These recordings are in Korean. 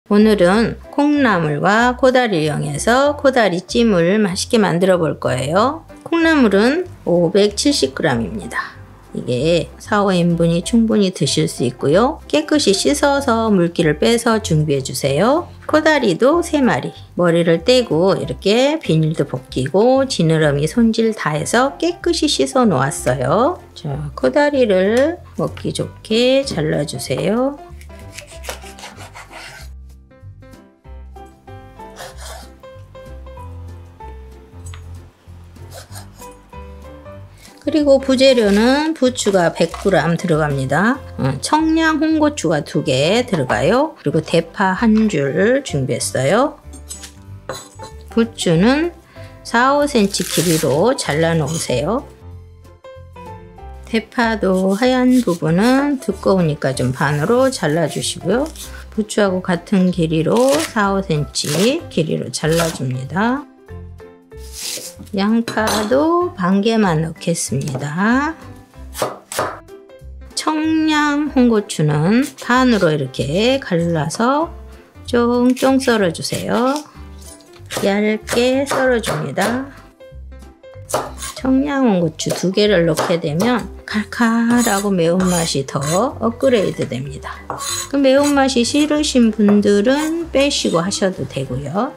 오늘은 콩나물과 코다리를 이용해서 코다리찜을 맛있게 만들어 볼 거예요. 콩나물은 570g입니다. 이게 4, 5인분이 충분히 드실 수 있고요. 깨끗이 씻어서 물기를 빼서 준비해 주세요. 코다리도 3마리. 머리를 떼고 이렇게 비닐도 벗기고 지느러미 손질 다 해서 깨끗이 씻어 놓았어요. 자, 코다리를 먹기 좋게 잘라주세요. 그리고 부재료는 부추가 100g 들어갑니다. 청양 홍고추가 2개 들어가요. 그리고 대파 1줄 준비했어요. 부추는 4, 5cm 길이로 잘라 놓으세요. 대파도 하얀 부분은 두꺼우니까 좀 반으로 잘라 주시고요. 부추하고 같은 길이로 4, 5cm 길이로 잘라줍니다. 양파도 반 개만 넣겠습니다. 청양 홍고추는 반으로 이렇게 갈라서 쫑쫑 썰어주세요. 얇게 썰어줍니다. 청양 홍고추 2개를 넣게 되면 칼칼하고 매운맛이 더 업그레이드 됩니다. 그 매운맛이 싫으신 분들은 빼시고 하셔도 되고요.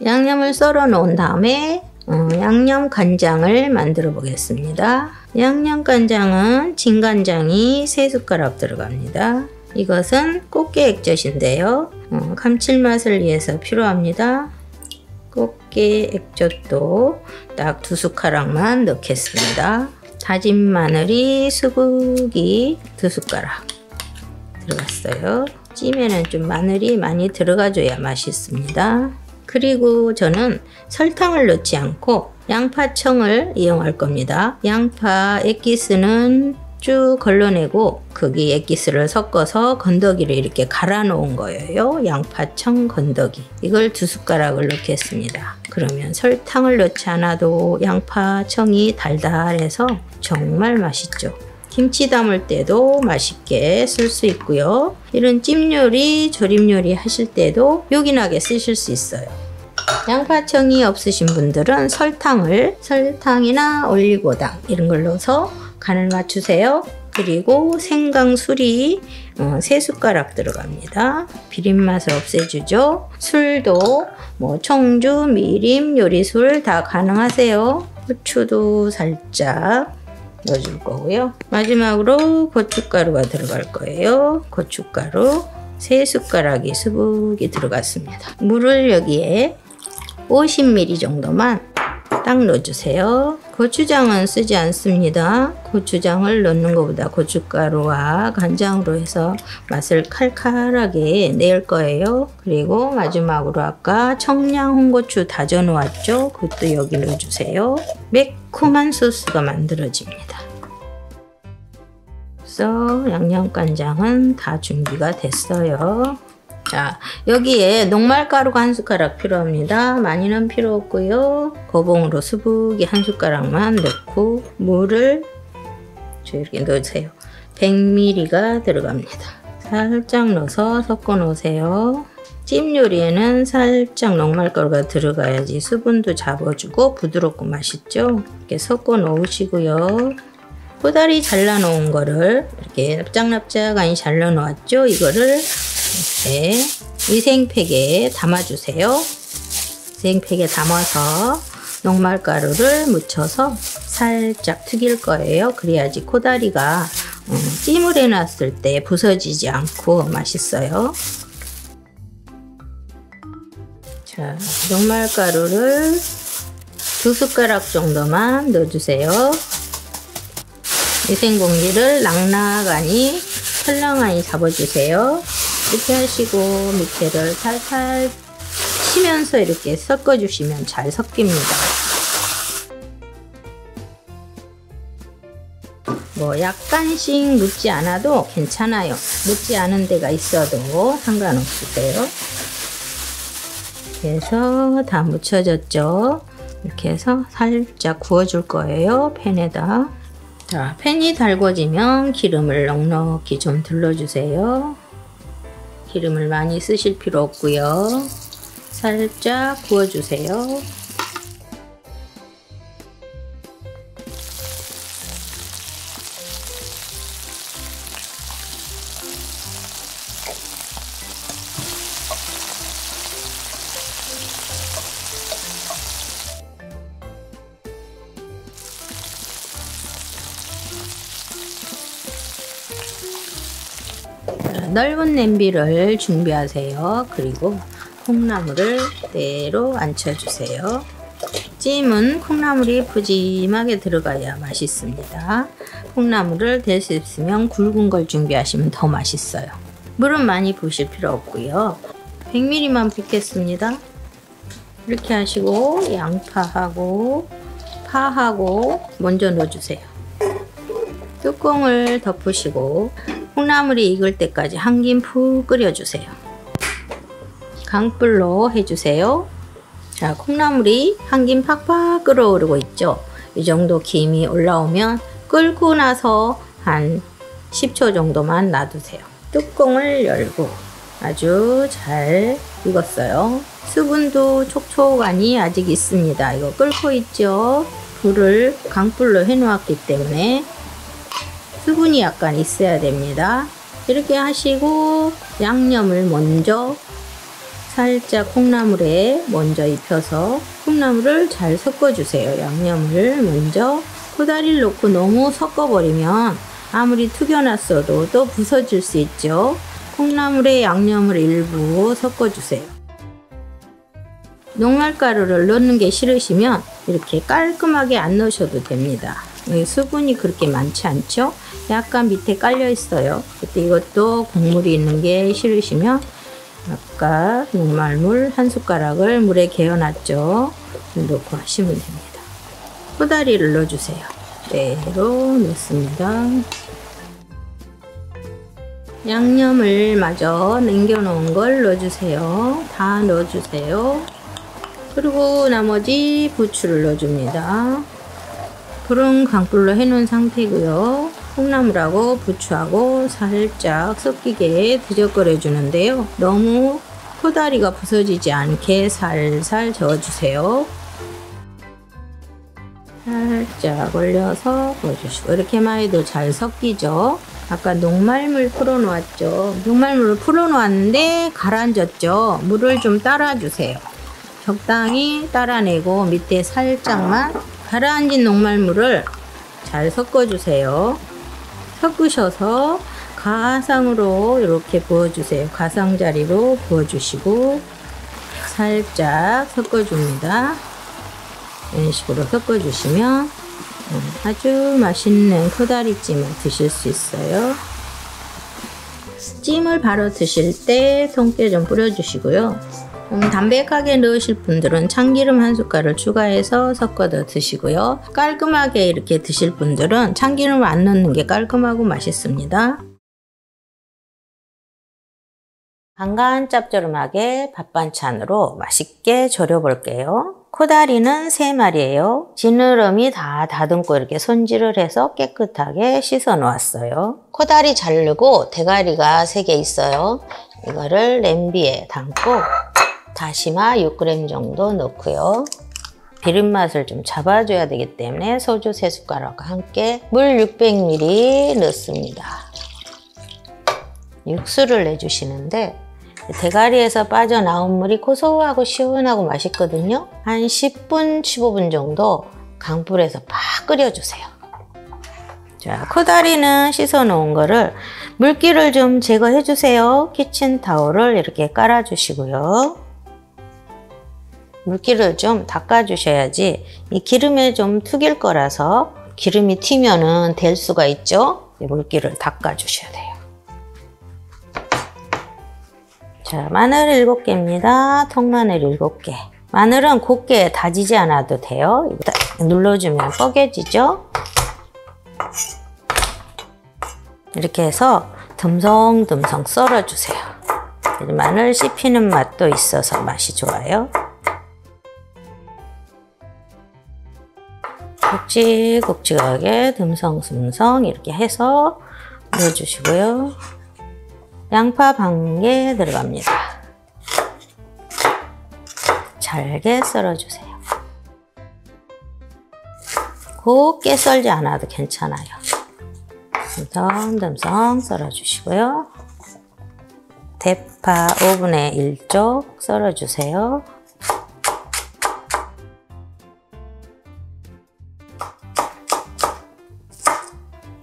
양념을 썰어 놓은 다음에 양념 간장을 만들어 보겠습니다. 양념 간장은 진간장이 3숟가락 들어갑니다. 이것은 꽃게 액젓인데요. 감칠맛을 위해서 필요합니다. 꽃게 액젓도 딱 2숟가락만 넣겠습니다. 다진 마늘이 수북이 2숟가락 들어갔어요. 찜에는 좀 마늘이 많이 들어가줘야 맛있습니다. 그리고 저는 설탕을 넣지 않고 양파청을 이용할 겁니다. 양파 액기스는 쭉 걸러내고 거기 액기스를 섞어서 건더기를 이렇게 갈아 놓은 거예요. 양파청 건더기. 이걸 2숟가락을 넣겠습니다. 그러면 설탕을 넣지 않아도 양파청이 달달해서 정말 맛있죠. 김치 담을 때도 맛있게 쓸 수 있고요. 이런 찜 요리, 조림 요리 하실 때도 요긴하게 쓰실 수 있어요. 양파청이 없으신 분들은 설탕이나 올리고당 이런 걸 넣어서 간을 맞추세요. 그리고 생강술이 3숟가락 들어갑니다. 비린맛을 없애주죠. 술도 청주, 미림, 요리술 다 가능하세요. 후추도 살짝 넣어줄 거고요. 마지막으로 고춧가루가 들어갈 거예요. 고춧가루 3숟가락이 수북이 들어갔습니다. 물을 여기에 50ml 정도만 딱 넣어주세요. 고추장은 쓰지 않습니다. 고추장을 넣는 것보다 고춧가루와 간장으로 해서 맛을 칼칼하게 낼 거예요. 그리고 마지막으로 아까 청양 홍고추 다져 놓았죠? 그것도 여기 넣어주세요. 매콤한 소스가 만들어집니다. 그래서 양념간장은 다 준비가 됐어요. 자, 여기에 녹말가루가 1숟가락 필요합니다. 많이는 필요 없고요. 고봉으로 수북이 1숟가락만 넣고 물을 이렇게 넣으세요. 100ml가 들어갑니다. 살짝 넣어서 섞어 놓으세요. 찜 요리에는 살짝 녹말가루가 들어가야지 수분도 잡아주고 부드럽고 맛있죠. 이렇게 섞어 놓으시고요. 코다리 잘라 놓은 거를 이렇게 납작납작하니 잘라 놓았죠. 이거를 이렇게 위생팩에 담아주세요. 위생팩에 담아서 녹말가루를 묻혀서 살짝 튀길 거예요. 그래야지 코다리가 찜을 해놨을 때 부서지지 않고 맛있어요. 자, 녹말가루를 2숟가락 정도만 넣어주세요. 위생봉지를 낭낭하니 헐렁하니 잡아주세요. 이렇게 하시고 밑에를 살살 치면서 이렇게 섞어주시면 잘 섞입니다. 약간씩 묻지 않아도 괜찮아요. 묻지 않은 데가 있어도 상관없으세요. 이렇게 해서 다 묻혀졌죠. 이렇게 해서 살짝 구워줄 거예요. 팬에다. 자, 팬이 달궈지면 기름을 넉넉히 좀 둘러주세요. 기름을 많이 쓰실 필요 없고요. 살짝 구워주세요. 넓은 냄비를 준비하세요. 그리고 콩나물을 그대로 앉혀주세요. 찜은 콩나물이 푸짐하게 들어가야 맛있습니다. 콩나물을 될 수 있으면 굵은 걸 준비하시면 더 맛있어요. 물은 많이 부으실 필요 없고요. 100ml만 붓겠습니다. 이렇게 하시고 양파하고 파하고 먼저 넣어주세요. 뚜껑을 덮으시고 콩나물이 익을 때까지 한 김 푹 끓여주세요. 강불로 해주세요. 자, 콩나물이 한 김 팍팍 끓어오르고 있죠. 이 정도 김이 올라오면 끓고 나서 한 10초 정도만 놔두세요. 뚜껑을 열고 아주 잘 익었어요. 수분도 촉촉하니 아직 있습니다. 이거 끓고 있죠. 불을 강불로 해 놓았기 때문에 수분이 약간 있어야 됩니다. 이렇게 하시고 양념을 먼저 살짝 콩나물에 먼저 입혀서 콩나물을 잘 섞어주세요. 양념을 먼저 코다리를 넣고 너무 섞어버리면 아무리 튀겨놨어도 또 부서질 수 있죠. 콩나물에 양념을 일부 섞어주세요. 녹말가루를 넣는 게 싫으시면 이렇게 깔끔하게 안 넣으셔도 됩니다. 수분이 그렇게 많지 않죠? 약간 밑에 깔려 있어요. 그때 이것도 국물이 있는 게 싫으시면 아까 녹말물 한 숟가락을 물에 개어놨죠. 넣고 하시면 됩니다. 코다리를 넣어주세요. 그대로 넣습니다. 양념을 마저 남겨놓은 걸 넣어주세요. 다 넣어주세요. 그리고 나머지 부추를 넣어줍니다. 불은 강불로 해놓은 상태고요. 콩나물하고 부추하고 살짝 섞이게 뒤적거려 주는데요. 너무 코다리가 부서지지 않게 살살 저어주세요. 살짝 올려서 부어주시고 이렇게만 해도 잘 섞이죠. 아까 녹말물 풀어놓았죠. 녹말물을 풀어놓았는데 가라앉았죠. 물을 좀 따라주세요. 적당히 따라내고 밑에 살짝만 가라앉은 녹말물을 잘 섞어주세요. 섞으셔서 가상으로 이렇게 부어주세요. 가상자리로 부어주시고 살짝 섞어줍니다. 이런 식으로 섞어주시면 아주 맛있는 코다리찜을 드실 수 있어요. 찜을 바로 드실 때 통깨 좀 뿌려주시고요. 담백하게 넣으실 분들은 참기름 한 숟갈을 추가해서 섞어서 드시고요. 깔끔하게 이렇게 드실 분들은 참기름을 안 넣는 게 깔끔하고 맛있습니다. 간간 짭조름하게 밥반찬으로 맛있게 졸여 볼게요. 코다리는 3마리예요. 지느러미 다 다듬고 이렇게 손질을 해서 깨끗하게 씻어 놓았어요. 코다리 자르고 대가리가 3개 있어요. 이거를 냄비에 담고 다시마 6g 정도 넣고요. 비린맛을 좀 잡아줘야 되기 때문에 소주 3숟가락과 함께 물 600ml 넣습니다. 육수를 내주시는데 대가리에서 빠져나온 물이 고소하고 시원하고 맛있거든요. 한 10분, 15분 정도 강불에서 팍 끓여주세요. 자, 코다리는 씻어 놓은 거를 물기를 좀 제거해 주세요. 키친타올을 이렇게 깔아 주시고요. 물기를 좀 닦아 주셔야지 이 기름에 좀 튀길 거라서 기름이 튀면은 될 수가 있죠. 물기를 닦아 주셔야 돼요. 자, 마늘 7개입니다. 통마늘 7개. 마늘은 곱게 다지지 않아도 돼요. 눌러주면 뻐개지죠? 이렇게 해서 듬성듬성 썰어주세요. 마늘 씹히는 맛도 있어서 맛이 좋아요. 굵직굵직하게 듬성듬성 이렇게 해서 넣어주시고요. 양파 반 개 들어갑니다. 잘게 썰어주세요. 곱게 썰지 않아도 괜찮아요. 듬성듬성 썰어주시고요. 대파 5분의 1쪽 썰어주세요.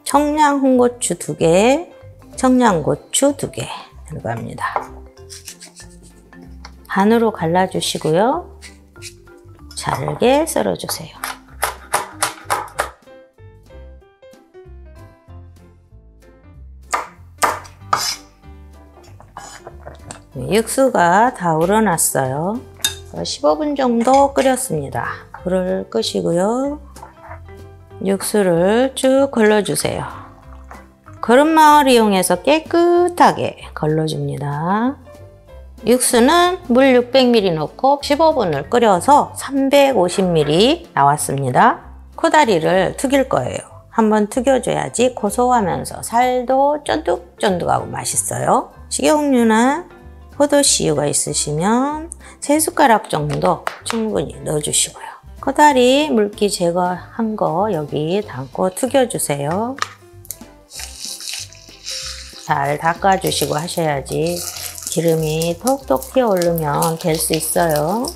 청양 홍고추 2개, 청양고추 2개 들어갑니다. 반으로 갈라주시고요. 잘게 썰어주세요. 육수가 다 우러났어요. 15분 정도 끓였습니다. 불을 끄시고요. 육수를 쭉 걸러주세요. 거름망을 이용해서 깨끗하게 걸러줍니다. 육수는 물 600ml 넣고 15분을 끓여서 350ml 나왔습니다. 코다리를 튀길 거예요. 한번 튀겨줘야지 고소하면서 살도 쫀득쫀득하고 맛있어요. 식용유나 포도씨유가 있으시면 3숟가락 정도 충분히 넣어주시고요. 코다리 물기 제거한 거 여기 담고 튀겨주세요. 잘 닦아주시고 하셔야지 기름이 톡톡 튀어오르면 될 수 있어요.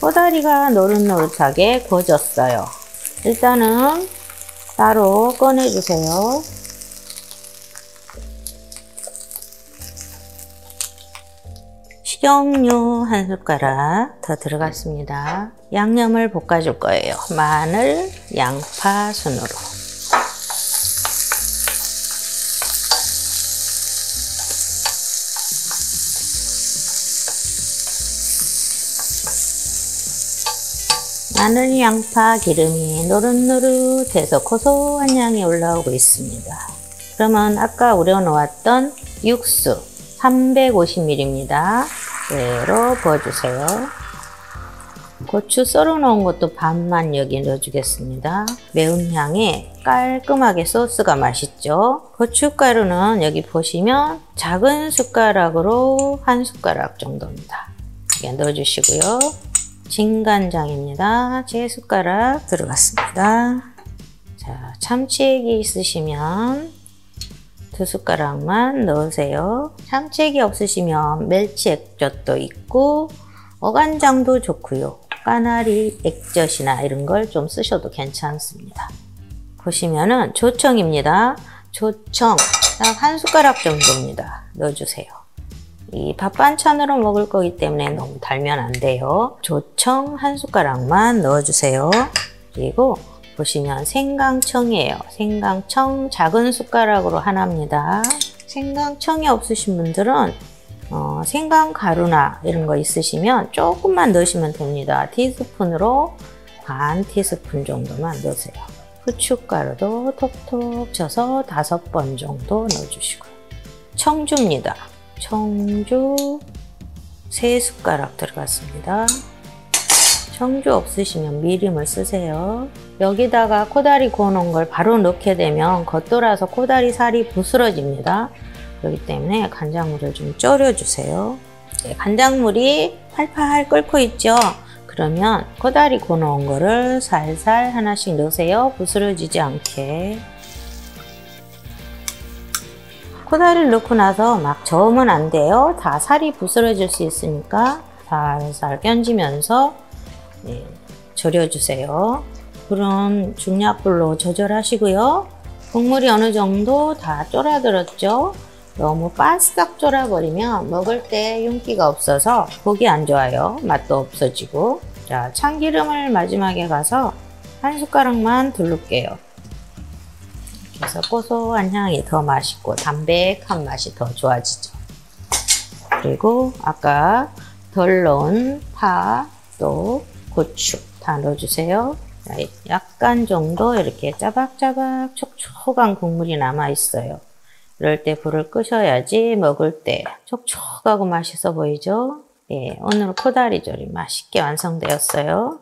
코다리가 노릇노릇하게 구워졌어요. 일단은 따로 꺼내주세요. 식용유 1숟가락 더 들어갔습니다. 양념을 볶아줄 거예요. 마늘, 양파 순으로. 마늘, 양파, 기름이 노릇노릇해서 고소한 향이 올라오고 있습니다. 그러면 아까 우려놓았던 육수 350ml입니다. 그대로 부어주세요. 고추 썰어놓은 것도 반만 여기 넣어주겠습니다. 매운 향에 깔끔하게 소스가 맛있죠. 고춧가루는 여기 보시면 작은 숟가락으로 1숟가락 정도입니다. 이렇게 넣어주시고요. 진간장입니다. 3숟가락 들어갔습니다. 자, 참치액이 있으시면 2숟가락만 넣으세요. 참치액이 없으시면 멸치 액젓도 있고 어간장도 좋고요. 까나리 액젓이나 이런 걸 좀 쓰셔도 괜찮습니다. 보시면은 조청입니다. 조청 딱 1숟가락 정도입니다. 넣어주세요. 이 밥 반찬으로 먹을 거기 때문에 너무 달면 안 돼요. 조청 1숟가락만 넣어주세요. 그리고 보시면 생강청이에요. 생강청 작은 숟가락으로 하나입니다. 생강청이 없으신 분들은 생강가루나 이런 거 있으시면 조금만 넣으시면 됩니다. 티스푼으로 반 티스푼 정도만 넣으세요. 후춧가루도 톡톡 쳐서 5번 정도 넣어주시고요. 청주입니다. 청주 3숟가락 들어갔습니다. 청주 없으시면 미림을 쓰세요. 여기다가 코다리 구워놓은 걸 바로 넣게 되면 겉돌아서 코다리 살이 부스러집니다. 그렇기 때문에 간장물을 좀 졸여주세요. 네, 간장물이 팔팔 끓고 있죠? 그러면 코다리 구워놓은 거를 살살 하나씩 넣으세요. 부스러지지 않게. 코다리를 넣고 나서 막 저으면 안 돼요. 다 살이 부스러질 수 있으니까 살살 견지면서 졸여주세요. 불은 중약불로 조절하시고요. 국물이 어느 정도 다 졸아들었죠? 너무 바싹 졸아버리면 먹을 때 윤기가 없어서 보기 안 좋아요. 맛도 없어지고. 자, 참기름을 마지막에 가서 1숟가락만 두를게요. 그래서 고소한 향이 더 맛있고 담백한 맛이 더 좋아지죠. 그리고 아까 덜 넣은 파, 또 고추 다 넣어주세요. 약간 정도 이렇게 짜박짜박 촉촉한 국물이 남아 있어요. 이럴 때 불을 끄셔야지 먹을 때 촉촉하고 맛있어 보이죠? 예, 오늘 코다리조림 맛있게 완성되었어요.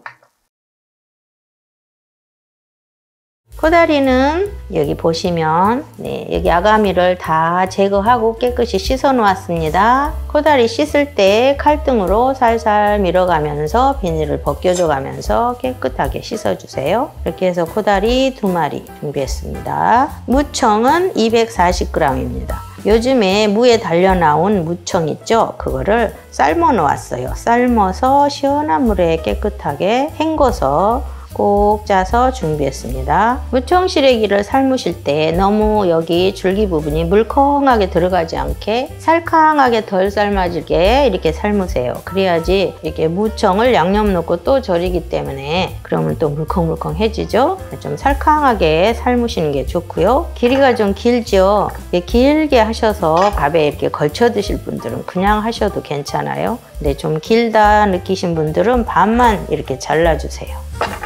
코다리는 여기 보시면 여기 아가미를 다 제거하고 깨끗이 씻어 놓았습니다. 코다리 씻을 때 칼등으로 살살 밀어가면서 비닐을 벗겨줘 가면서 깨끗하게 씻어주세요. 이렇게 해서 코다리 2마리 준비했습니다. 무청은 240g입니다. 요즘에 무에 달려 나온 무청 있죠? 그거를 삶아 놓았어요. 삶아서 시원한 물에 깨끗하게 헹궈서 꼭 짜서 준비했습니다. 무청 시래기를 삶으실 때 너무 여기 줄기 부분이 물컹하게 들어가지 않게 살캉하게 덜 삶아지게 이렇게 삶으세요. 그래야지 이렇게 무청을 양념 넣고 또 절이기 때문에 그러면 또 물컹물컹해지죠. 좀 살캉하게 삶으시는 게 좋고요. 길이가 좀 길죠. 길게 하셔서 밥에 이렇게 걸쳐 드실 분들은 그냥 하셔도 괜찮아요. 근데 좀 길다 느끼신 분들은 반만 이렇게 잘라주세요.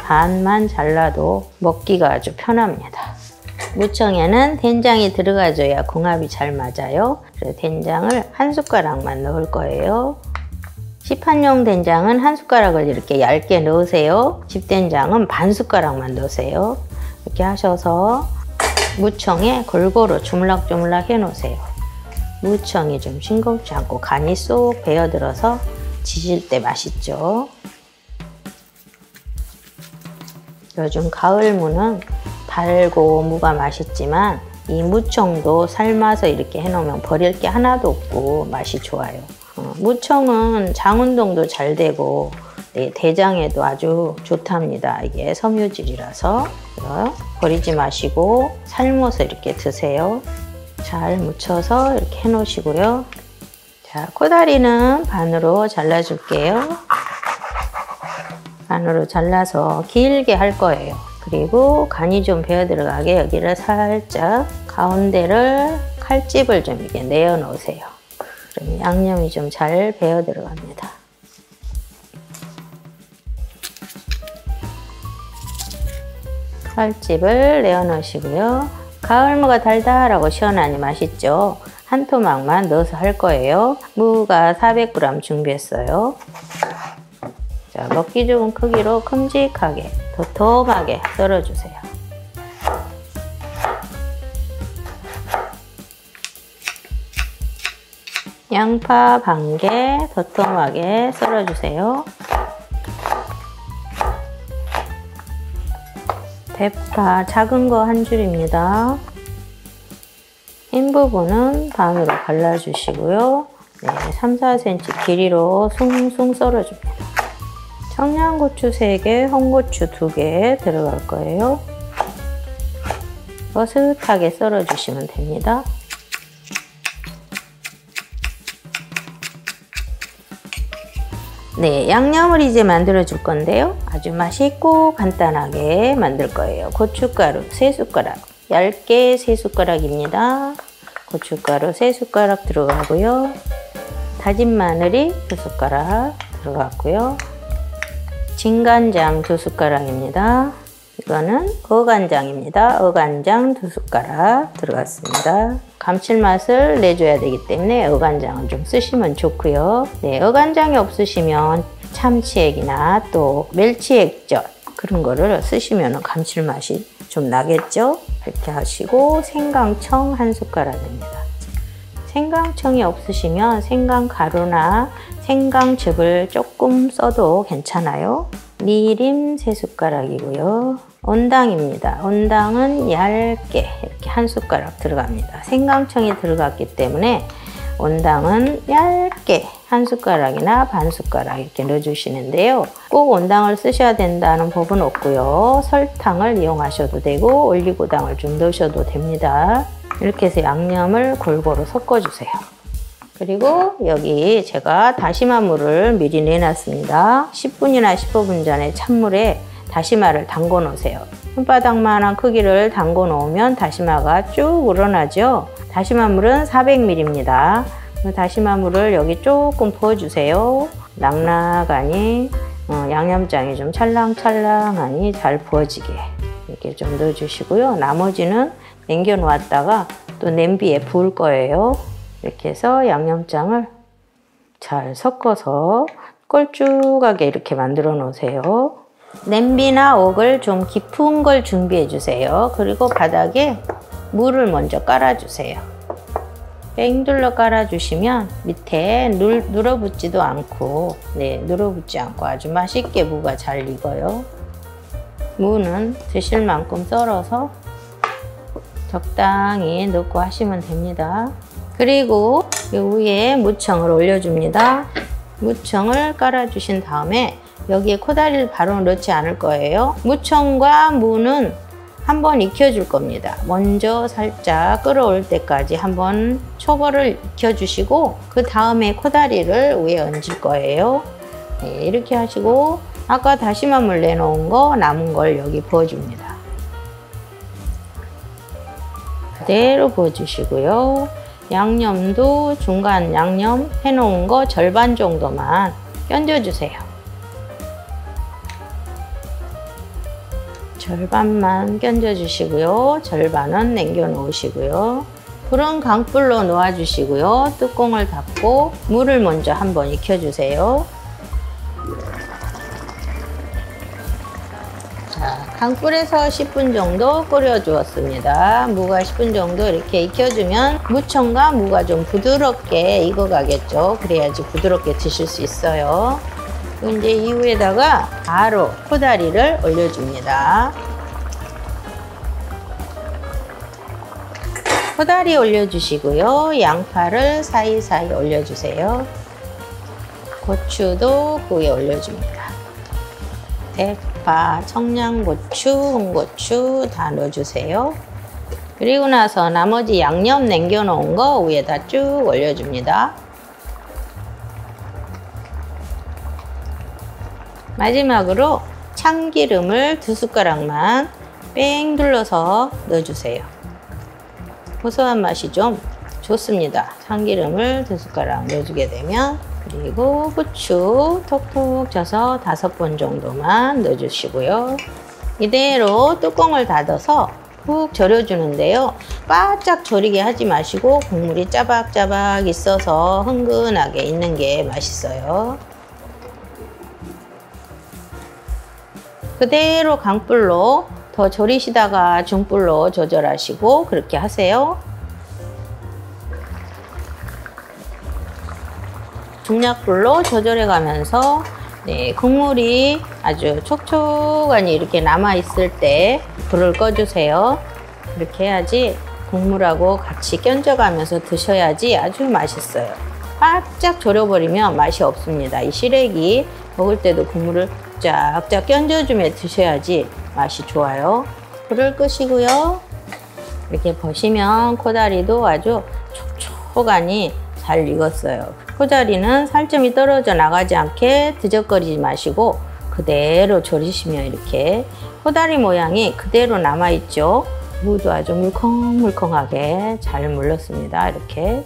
반만 잘라도 먹기가 아주 편합니다. 무청에는 된장이 들어가줘야 궁합이 잘 맞아요. 그래서 된장을 한 숟가락만 넣을 거예요. 시판용 된장은 한 숟가락을 이렇게 얇게 넣으세요. 집된장은 반 숟가락만 넣으세요. 이렇게 하셔서 무청에 골고루 주물락주물락 해 놓으세요. 무청이 좀 싱겁지 않고 간이 쏙 배어들어서 지질 때 맛있죠. 요즘 가을 무는 달고 무가 맛있지만 이 무청도 삶아서 이렇게 해놓으면 버릴 게 하나도 없고 맛이 좋아요. 무청은 장 운동도 잘 되고 대장에도 아주 좋답니다. 이게 섬유질이라서 버리지 마시고 삶아서 이렇게 드세요. 잘 무쳐서 이렇게 해 놓으시고요. 자, 코다리는 반으로 잘라줄게요. 반으로 잘라서 길게 할 거예요. 그리고 간이 좀 배어 들어가게 여기를 살짝 가운데를 칼집을 좀 이렇게 내어 놓으세요. 그러면 양념이 좀 잘 배어 들어갑니다. 칼집을 내어 놓으시고요. 가을무가 달달하고 시원하니 맛있죠? 한 토막만 넣어서 할 거예요. 무가 400g 준비했어요. 자, 먹기 좋은 크기로 큼직하게 도톰하게 썰어주세요. 양파 반 개 도톰하게 썰어주세요. 대파 작은 거 한 줄입니다. 흰 부분은 반으로 갈라주시고요. 3, 4cm 길이로 숭숭 썰어줍니다. 청양고추 3개, 홍고추 2개 들어갈 거예요. 버슷하게 썰어주시면 됩니다. 네, 양념을 이제 만들어 줄 건데요. 아주 맛있고 간단하게 만들 거예요. 고춧가루 3숟가락, 얇게 3숟가락입니다. 고춧가루 3숟가락 들어가고요. 다진 마늘이 2숟가락 들어갔고요. 진간장 2숟가락입니다. 이거는 어간장입니다. 어간장 2숟가락 들어갔습니다. 감칠맛을 내줘야 되기 때문에 어간장을 좀 쓰시면 좋고요. 네, 어간장이 없으시면 참치액이나 또 멸치액젓 그런 거를 쓰시면 감칠맛이 좀 나겠죠? 이렇게 하시고 생강청 1숟가락입니다. 생강청이 없으시면 생강가루나 생강즙을 조금 써도 괜찮아요. 미림 3숟가락이고요. 온당입니다. 온당은 얇게 이렇게 1숟가락 들어갑니다. 생강청이 들어갔기 때문에 온당은 얇게 1숟가락이나 반 숟가락 이렇게 넣어주시는데요. 꼭 온당을 쓰셔야 된다는 법은 없고요. 설탕을 이용하셔도 되고 올리고당을 좀 넣으셔도 됩니다. 이렇게 해서 양념을 골고루 섞어주세요. 그리고 여기 제가 다시마 물을 미리 내놨습니다. 10분이나 15분 전에 찬물에 다시마를 담궈 놓으세요. 손바닥만한 크기를 담궈 놓으면 다시마가 쭉 우러나죠. 다시마 물은 400ml입니다. 다시마 물을 여기 조금 부어주세요. 낭락하니 양념장이 좀 찰랑찰랑하니 잘 부어지게 이렇게 좀 넣어주시고요. 나머지는 남겨 놓았다가 또 냄비에 부을 거예요. 이렇게 해서 양념장을 잘 섞어서 걸쭉하게 이렇게 만들어 놓으세요. 냄비나 옥을 좀 깊은 걸 준비해 주세요. 그리고 바닥에 물을 먼저 깔아주세요. 뺑 둘러 깔아주시면 밑에 눌어붙지도 않고 눌어붙지 않고 아주 맛있게 무가 잘 익어요. 무는 드실 만큼 썰어서 적당히 넣고 하시면 됩니다. 그리고 이 위에 무청을 올려줍니다. 무청을 깔아주신 다음에 여기에 코다리를 바로 넣지 않을 거예요. 무청과 무는 한번 익혀줄 겁니다. 먼저 살짝 끓어올 때까지 한번 초벌을 익혀주시고 그 다음에 코다리를 위에 얹을 거예요. 이렇게 하시고 아까 다시마물 내놓은 거 남은 걸 여기 부어줍니다. 그대로 부어주시고요. 양념도 중간 양념 해놓은 거 절반 정도만 껴줘주세요. 절반만 껴주시고요. 절반은 남겨 놓으시고요. 불은 강불로 놓아주시고요. 뚜껑을 닫고 물을 먼저 한번 익혀주세요. 자, 강불에서 10분 정도 끓여주었습니다. 무가 10분 정도 이렇게 익혀주면 무청과 무가 좀 부드럽게 익어가겠죠. 그래야지 부드럽게 드실 수 있어요. 이제 이후에다가 바로 코다리를 올려줍니다. 코다리 올려주시고요. 양파를 사이사이 올려주세요. 고추도 그 위에 올려줍니다. 대파, 청양고추, 홍고추 다 넣어주세요. 그리고 나서 나머지 양념 남겨놓은 거 위에다 쭉 올려줍니다. 마지막으로 참기름을 2숟가락만 뺑 둘러서 넣어주세요. 고소한 맛이 좀 좋습니다. 참기름을 2숟가락 넣어주게 되면 그리고 후추 톡톡 쳐서 5번 정도만 넣어주시고요. 이대로 뚜껑을 닫아서 푹 절여주는데요. 바짝 절이게 하지 마시고 국물이 짜박짜박 있어서 흥건하게 있는 게 맛있어요. 그대로 강불로 더 절이시다가 중불로 조절하시고 그렇게 하세요. 중약불로 조절해 가면서 국물이 아주 촉촉하니 이렇게 남아 있을 때 불을 꺼주세요. 이렇게 해야지 국물하고 같이 견져가면서 드셔야지 아주 맛있어요. 바짝 졸여버리면 맛이 없습니다. 이 시래기 먹을 때도 국물을 쫙쫙 견져주며 드셔야지 맛이 좋아요. 불을 끄시고요. 이렇게 보시면 코다리도 아주 촉촉하니 잘 익었어요. 코다리는 살점이 떨어져 나가지 않게 드적거리지 마시고 그대로 졸이시면 이렇게 코다리 모양이 그대로 남아있죠. 무도 아주 물컹물컹하게 잘 물렀습니다. 이렇게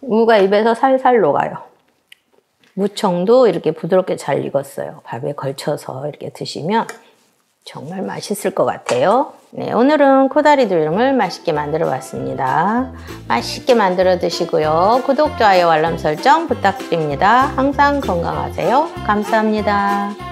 무가 입에서 살살 녹아요. 무청도 이렇게 부드럽게 잘 익었어요. 밥에 걸쳐서 이렇게 드시면 정말 맛있을 것 같아요. 네, 오늘은 코다리 두름을 맛있게 만들어 봤습니다. 맛있게 만들어 드시고요. 구독, 좋아요, 알람 설정 부탁드립니다. 항상 건강하세요. 감사합니다.